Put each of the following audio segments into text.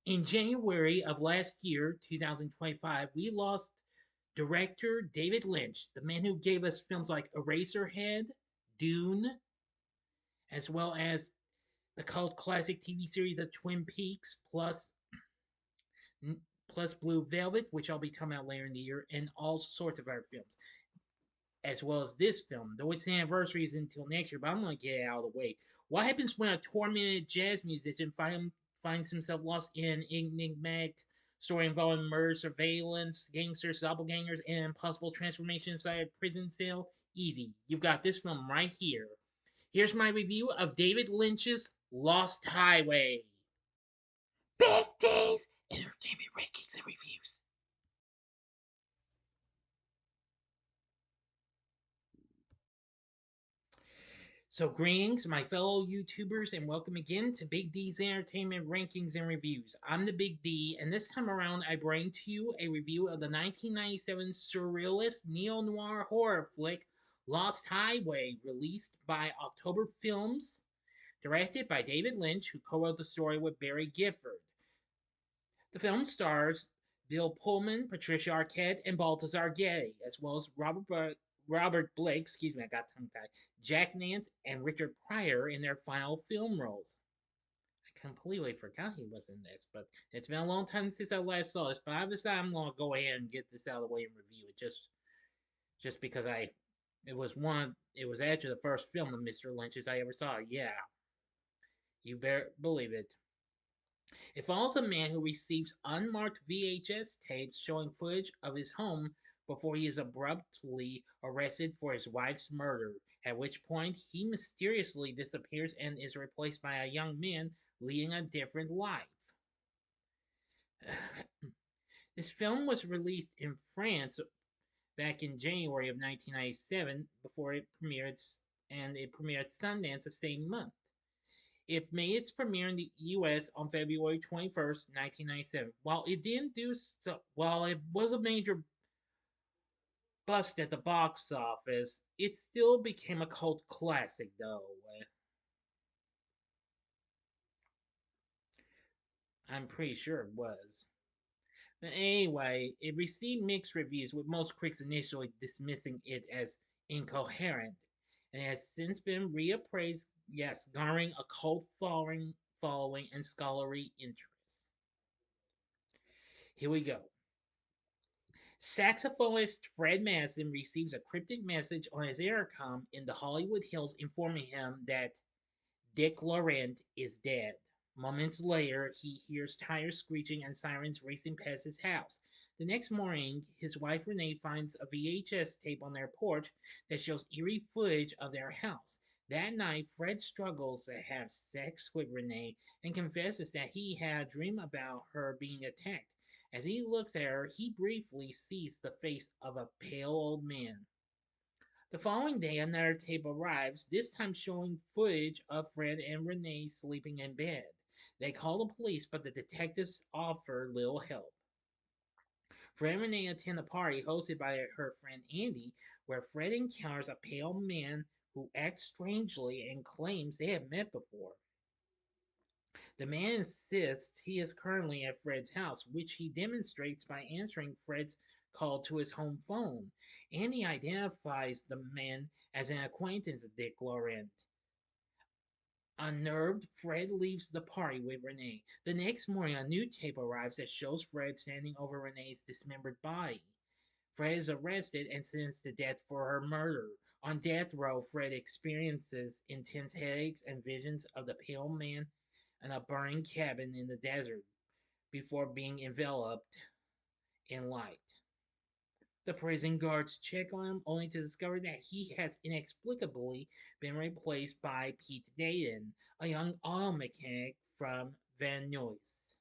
In January of last year, 2025, we lost director David Lynch, the man who gave us films like Eraserhead, Dune, as well as the cult classic TV series of Twin Peaks, plus Blue Velvet, which I'll be talking about later in the year, and all sorts of other films, as well as this film. Though its anniversary is until next year, but I'm gonna get it out of the way. What happens when a tormented jazz musician finds himself lost in an enigmatic story involving murder, surveillance, gangsters, doppelgangers, and impossible transformation inside a prison cell? Easy. You've got this film right here. Here's my review of David Lynch's Lost Highway. Big D's Entertainment Rankings and Reviews. So, greetings, my fellow YouTubers, and welcome again to Big D's Entertainment Rankings and Reviews. I'm the Big D, and this time around, I bring to you a review of the 1997 surrealist neo-noir horror flick Lost Highway, released by October Films, directed by David Lynch, who co-wrote the story with Barry Gifford. The film stars Bill Pullman, Patricia Arquette, and Balthazar Getty, as well as Robert Blake, excuse me, I got tongue tied, Jack Nance, and Richard Pryor in their final film roles. I completely forgot he was in this, but it's been a long time since I last saw this. But I decided I'm gonna go ahead and get this out of the way and review it, just because it was actually the first film of Mr. Lynch's I ever saw. Yeah, you better believe it. It follows a man who receives unmarked VHS tapes showing footage of his home before he is abruptly arrested for his wife's murder, at which point he mysteriously disappears and is replaced by a young man leading a different life. This film was released in France back in January of 1997 before it premiered, and it premiered at Sundance the same month. It made its premiere in the US on February 21st, 1997. While it was a major bust at the box office, it still became a cult classic though. I'm pretty sure it was. Anyway, it received mixed reviews, with most critics initially dismissing it as incoherent, and has since been reappraised, yes, garnering a cult following and scholarly interest. Here we go. Saxophonist Fred Madison receives a cryptic message on his intercom in the Hollywood Hills informing him that Dick Laurent is dead. Moments later, he hears tires screeching and sirens racing past his house. The next morning, his wife Renee finds a VHS tape on their porch that shows eerie footage of their house. That night, Fred struggles to have sex with Renee and confesses that he had a dream about her being attacked. As he looks at her, he briefly sees the face of a pale old man. The following day, another tape arrives, this time showing footage of Fred and Renee sleeping in bed. They call the police, but the detectives offer little help. Fred and Renee attend a party hosted by her friend Andy, where Fred encounters a pale man who acts strangely and claims they have met before. The man insists he is currently at Fred's house, which he demonstrates by answering Fred's call to his home phone. Andy identifies the man as an acquaintance of Dick Laurent. Unnerved, Fred leaves the party with Renee. The next morning, a new tape arrives that shows Fred standing over Renee's dismembered body. Fred is arrested and sentenced to death for her murder. On death row, Fred experiences intense headaches and visions of the pale man in a burning cabin in the desert before being enveloped in light. The prison guards check on him only to discover that he has inexplicably been replaced by Pete Dayton, a young auto mechanic from Van Nuys.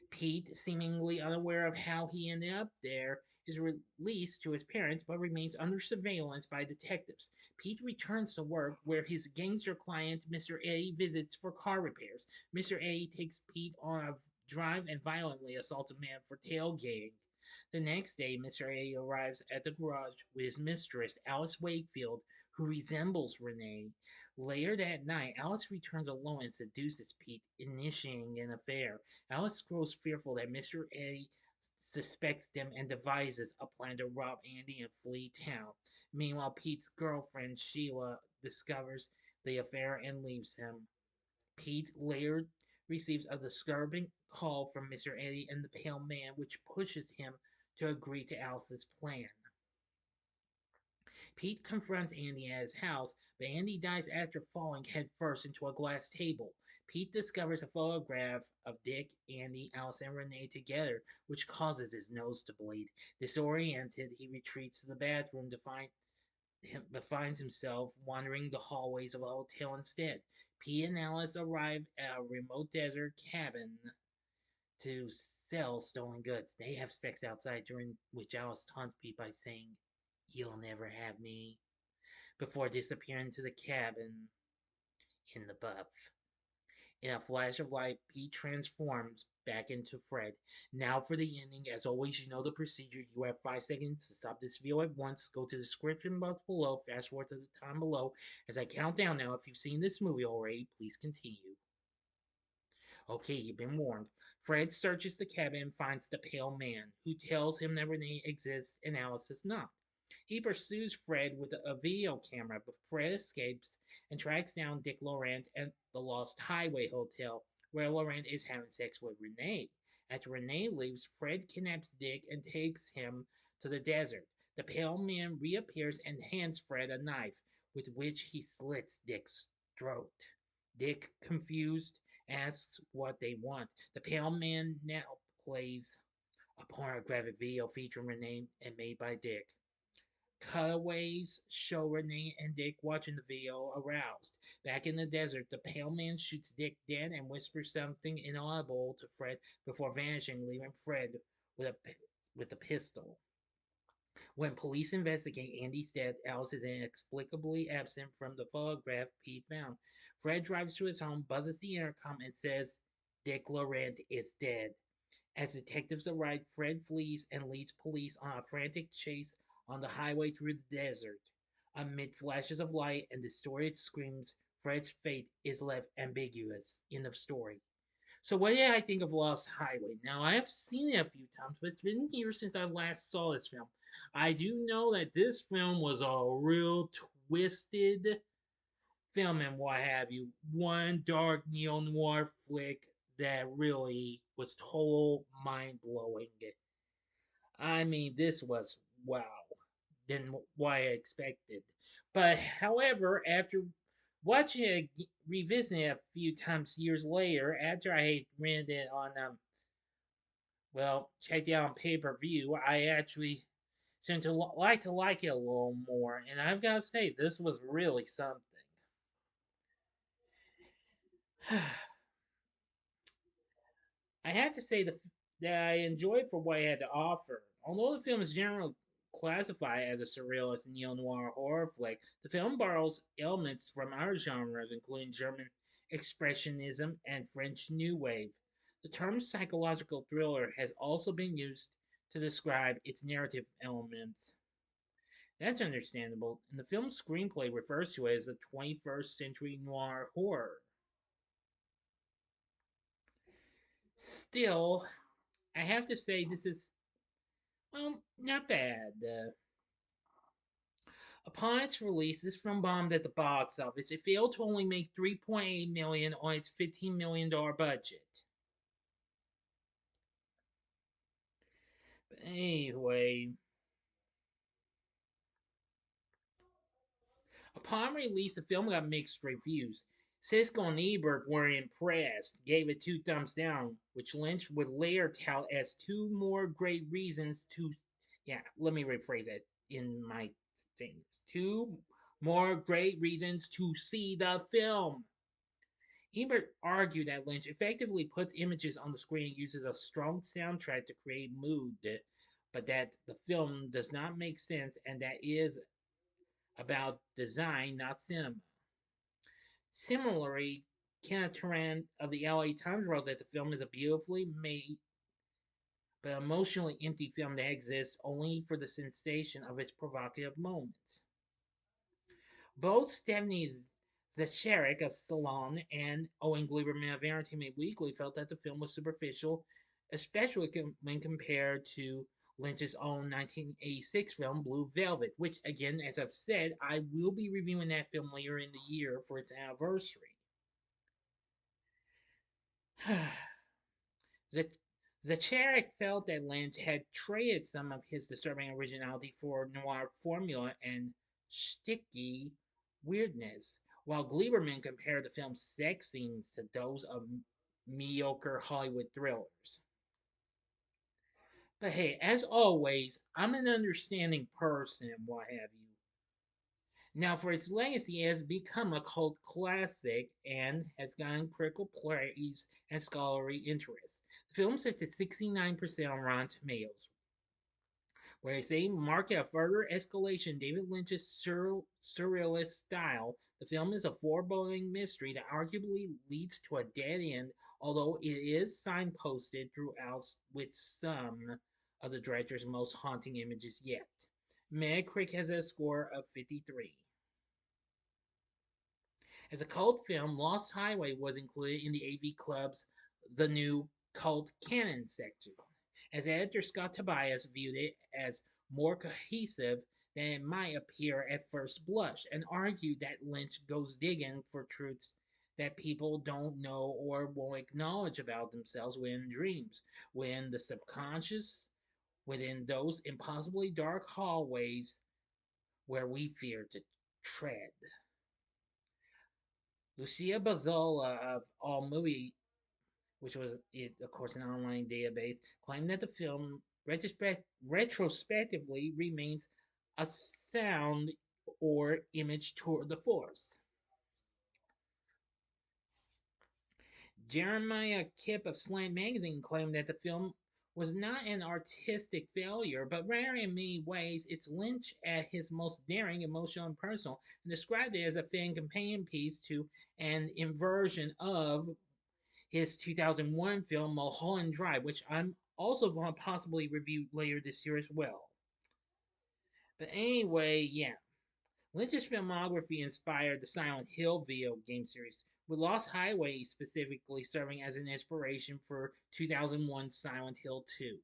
Pete, seemingly unaware of how he ended up there, is released to his parents but remains under surveillance by detectives. Pete returns to work where his gangster client, Mr. A, visits for car repairs. Mr. A takes Pete on a drive and violently assaults a man for tailgating. The next day, Mr. A arrives at the garage with his mistress, Alice Wakefield, who resembles Renee. Later that night, Alice returns alone and seduces Pete, initiating an affair. Alice grows fearful that Mr. A suspects them and devises a plan to rob Andy and flee town. Meanwhile, Pete's girlfriend, Sheila, discovers the affair and leaves him. Pete later receives a disturbing call from Mr. Eddie and the Pale Man, which pushes him to agree to Alice's plan. Pete confronts Andy at his house, but Andy dies after falling headfirst into a glass table. Pete discovers a photograph of Dick, Andy, Alice, and Renee together, which causes his nose to bleed. Disoriented, he retreats to the bathroom to find but finds himself wandering the hallways of a hotel instead. Pete and Alice arrive at a remote desert cabin to sell stolen goods. They have sex outside, during which Alice taunts Pete by saying, "You'll never have me," before disappearing into the cabin in the buff. In a flash of light, Pete transforms back into Fred. Now for the ending. As always, you know the procedure. You have 5 seconds to stop this video at once. Go to the description box below. Fast forward to the time below. As I count down now, if you've seen this movie already, please continue. Okay, you've been warned. Fred searches the cabin and finds the Pale Man, who tells him that Renee exists and Alice is not. He pursues Fred with a video camera, but Fred escapes and tracks down Dick Laurent at the Lost Highway Hotel, where Laurent is having sex with Renee. After Renee leaves, Fred kidnaps Dick and takes him to the desert. The Pale Man reappears and hands Fred a knife, with which he slits Dick's throat. Dick, confused, asks what they want. The Pale Man now plays a pornographic video featuring Renee and made by Dick. Cutaways show Renee and Dick watching the video, aroused. Back in the desert, the Pale Man shoots Dick dead and whispers something inaudible to Fred before vanishing, leaving Fred with a pistol. When police investigate Andy's death, Alice is inexplicably absent from the photograph Pete found. Fred drives to his home, buzzes the intercom, and says Dick Laurent is dead. As detectives arrive, Fred flees and leads police on a frantic chase on the highway through the desert. Amid flashes of light and distorted screams, Fred's fate is left ambiguous. End of story. So, what did I think of Lost Highway? Now, I have seen it a few times, but it's been years since I last saw this film. I do know that this film was a real twisted film and what have you. One dark neo-noir flick that really was total mind-blowing. I mean, this was wow than what I expected. But however, after watching it, revisiting it a few times years later, after I had rented it on checked it out on pay-per-view, I actually seemed to like it a little more. And I've got to say, this was really something. I had to say that I enjoyed for what it had to offer. Although the film is generally classified as a surrealist neo-noir horror flick, the film borrows elements from other genres, including German expressionism and French New Wave. The term psychological thriller has also been used to describe its narrative elements. That's understandable, and the film's screenplay refers to it as a 21st century noir horror. Still, I have to say this is, not bad. Upon its release, this film bombed at the box office. It failed to only make $3.8 million on its $15 million budget. But anyway, upon release, the film got mixed reviews. Siskel and Ebert were impressed, gave it 2 thumbs down, which Lynch would later tout as 2 more great reasons to. Yeah, let me rephrase that in my things. 2 more great reasons to see the film. Ebert argued that Lynch effectively puts images on the screen and uses a strong soundtrack to create mood, but that the film does not make sense and that is about design, not cinema. Similarly, Kenneth Turan of the LA Times wrote that the film is a beautifully made but emotionally empty film that exists only for the sensation of its provocative moments. Both Stephanie Zacharik of Salon and Owen Gleiberman of Entertainment Weekly felt that the film was superficial, especially when compared to Lynch's own 1986 film Blue Velvet, which, again, as I've said, I will be reviewing that film later in the year for its anniversary. Zacharik felt that Lynch had traded some of his disturbing originality for noir formula and sticky weirdness, while Gleiberman compared the film's sex scenes to those of mediocre Hollywood thrillers. But hey, as always, I'm an understanding person and what have you. Now, for its legacy, it has become a cult classic and has gotten critical praise and scholarly interest. The film sits at 69% on Rotten Tomatoes, where they mark a further escalation in David Lynch's surrealist style. The film is a foreboding mystery that arguably leads to a dead end, although it is signposted throughout with some of the director's most haunting images yet. Metacritic has a score of 53. As a cult film, Lost Highway was included in the AV Club's The New Cult Canon section, as editor Scott Tobias viewed it as more cohesive than it might appear at first blush, and argued that Lynch goes digging for truths that people don't know or won't acknowledge about themselves within dreams, within the subconscious, within those impossibly dark hallways where we fear to tread. Lucia Bazzola of AllMovie, which was, of course, an online database, claimed that the film retrospectively remains a sound or image tour de force. Jeremiah Kipp of Slant Magazine claimed that the film was not an artistic failure, but rather in many ways it's Lynch at his most daring, emotional, and personal, and described it as a fan companion piece to an inversion of his 2001 film Mulholland Drive, which I'm also going to possibly review later this year as well. But anyway, yeah. Lynch's filmography inspired the Silent Hill video game series, with Lost Highway specifically serving as an inspiration for 2001 Silent Hill 2.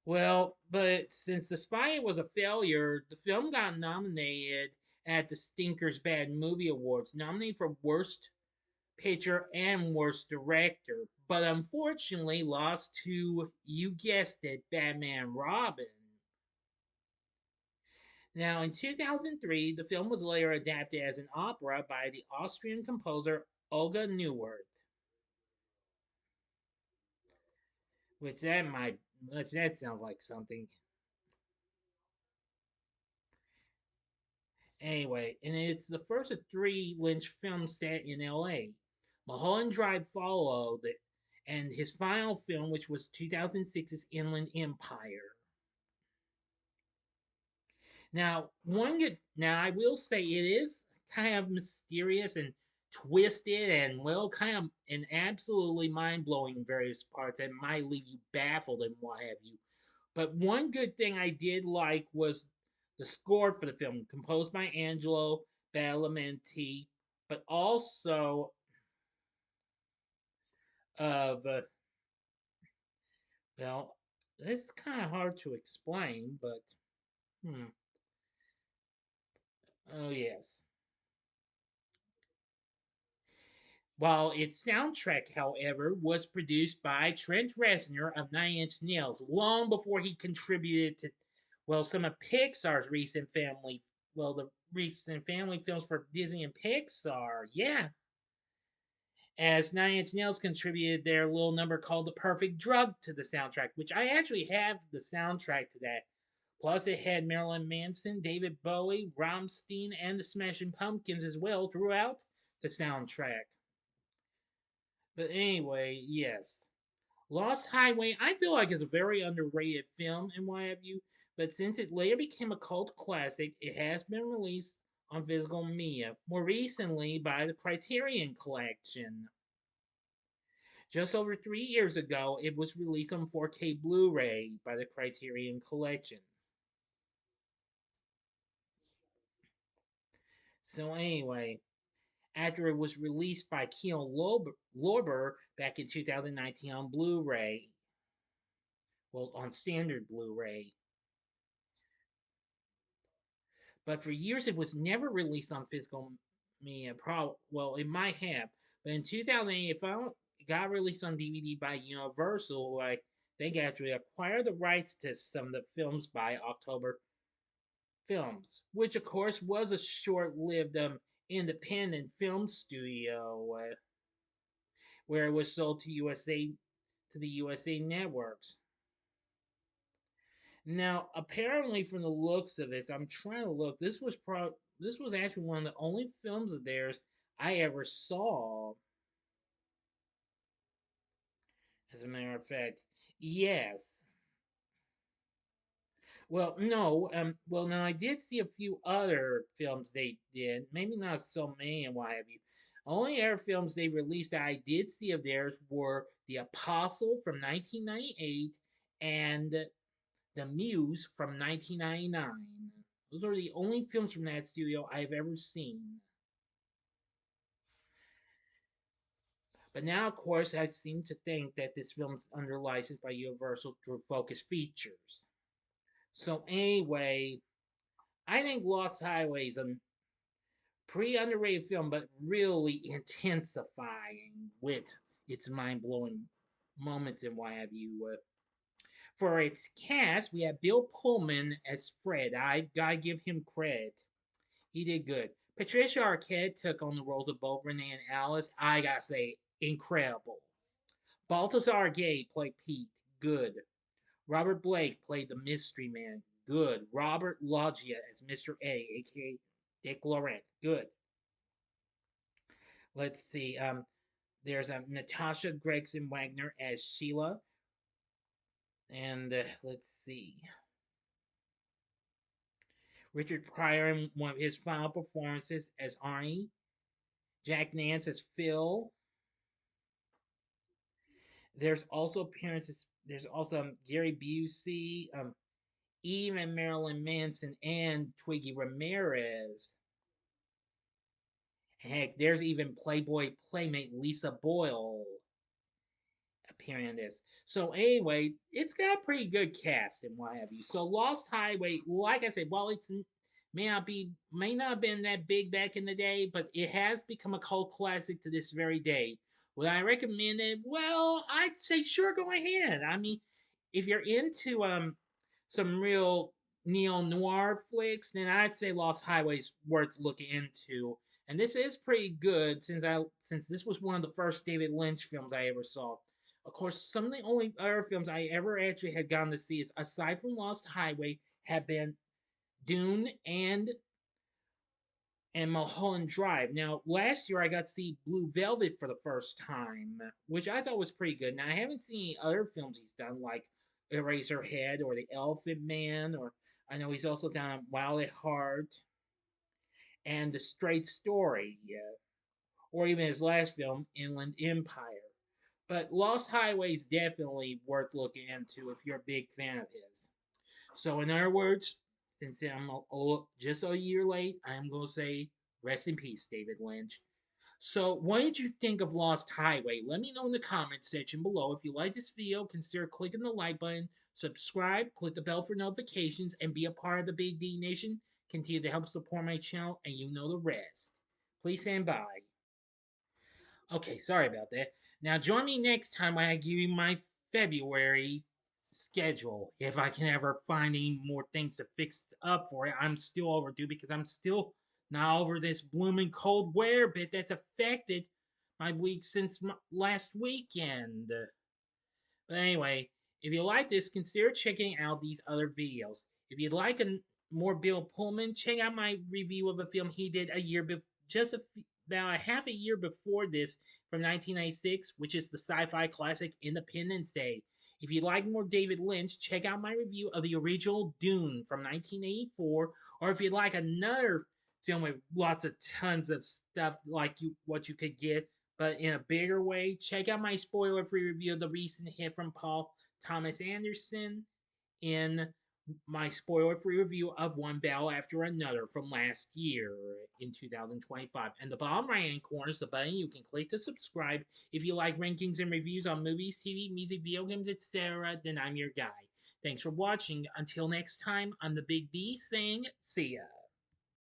Well, but since The Spy was a failure, the film got nominated at the Stinkers Bad Movie Awards, nominated for Worst Picture and Worst Director, but unfortunately lost to, you guessed it, Batman and Robin. Now, in 2003, the film was later adapted as an opera by the Austrian composer Olga Neuwirth, which that sounds like something. Anyway, and it's the first of three Lynch films set in LA. Mulholland Drive followed, and his final film, which was 2006's Inland Empire. Now I will say it is kind of mysterious and twisted and well kind of and absolutely mind blowing in various parts that might leave you baffled and what have you. But one good thing I did like was the score for the film, composed by Angelo Badalamenti, but also of well, it's kind of hard to explain, but hmm. Oh yes. While its soundtrack, however, was produced by Trent Reznor of Nine Inch Nails long before he contributed to, well, some of Pixar's the recent family films for Disney and Pixar. Yeah, as Nine Inch Nails contributed their little number called "The Perfect Drug" to the soundtrack, which I actually have the soundtrack to that. Plus, it had Marilyn Manson, David Bowie, Rammstein, and the Smashing Pumpkins as well throughout the soundtrack. But anyway, yes. Lost Highway, I feel like is a very underrated film and what have you, but since it later became a cult classic, it has been released on physical media, more recently by the Criterion Collection. Just over 3 years ago, it was released on 4K Blu ray by the Criterion Collection. So, anyway, after it was released by Kino Lorber back in 2019 on Blu ray, well, on standard Blu ray. But for years, it was never released on physical media. Well, it might have, but in 2008, it finally got released on DVD by Universal. Like they actually acquired the rights to some of the films by October Films, which of course was a short-lived independent film studio where it was sold to the USA networks. Now, apparently, from the looks of this, I'm trying to look. This was actually one of the only films of theirs I ever saw. As a matter of fact, yes. Well, no. Well, now I did see a few other films they did. Maybe not so many and what have you. Only other films they released that I did see of theirs were The Apostle from 1998 and The Muse from 1999. Those are the only films from that studio I've ever seen. But now, of course, I seem to think that this film is under license by Universal through Focus Features. So, anyway, I think Lost Highway is a pretty underrated film, but really intensifying with its mind blowing moments and what have you. For its cast, we have Bill Pullman as Fred. I've got to give him credit. He did good. Patricia Arquette took on the roles of both Renee and Alice. I gotta say, incredible. Balthazar Gay played Pete. Good. Robert Blake played the mystery man. Good. Robert Loggia as Mr. A, aka Dick Laurent. Good. Let's see. There's Natasha Gregson Wagner as Sheila. And let's see. Richard Pryor in one of his final performances as Arnie. Jack Nance as Phil. There's also appearances. There's also Gary Busey, Eve and Marilyn Manson, and Twiggy Ramirez. Heck, there's even Playboy playmate Lisa Boyle appearing in this. So anyway, it's got a pretty good cast and what have you. So Lost Highway, like I said, while it's may not have been that big back in the day, but it has become a cult classic to this very day. Would I recommend it? Well, I'd say sure, go ahead. I mean, if you're into some real neo-noir flicks, then I'd say Lost Highway's worth looking into. And this is pretty good since this was one of the first David Lynch films I ever saw. Of course, some of the only other films I ever actually had gone to see, is aside from Lost Highway, have been Dune and Mulholland Drive. Now, last year I got to see Blue Velvet for the first time, which I thought was pretty good. Now, I haven't seen other films he's done, like Eraserhead or The Elephant Man, or I know he's also done Wild at Heart and The Straight Story, or even his last film, Inland Empire. But Lost Highway is definitely worth looking into if you're a big fan of his. So, in other words, since I'm just a year late, I'm going to say rest in peace, David Lynch. So, what did you think of Lost Highway? Let me know in the comments section below. If you like this video, consider clicking the like button, subscribe, click the bell for notifications, and be a part of the Big D Nation. Continue to help support my channel, and you know the rest. Please stand by. Okay, sorry about that. Now, join me next time when I give you my February schedule. If I can ever find any more things to fix up for it, I'm still overdue because I'm still not over this blooming cold weather bit that's affected my week since last weekend. But anyway, if you like this, consider checking out these other videos. If you'd like more Bill Pullman, check out my review of a film he did a year before, about a half a year before this, from 1996, which is the sci-fi classic Independence Day. If you'd like more David Lynch, check out my review of the original Dune from 1984. Or if you'd like another film with lots of tons of stuff like what you could get But in a bigger way, check out my spoiler free review of the recent hit from Paul Thomas Anderson in my spoiler free review of One Battle After Another from last year in 2025. And the bottom right hand corner is the button you can click to subscribe. If you like rankings and reviews on movies, TV, music, video games, etc., then I'm your guy. Thanks for watching. Until next time, I'm the Big D saying, see ya.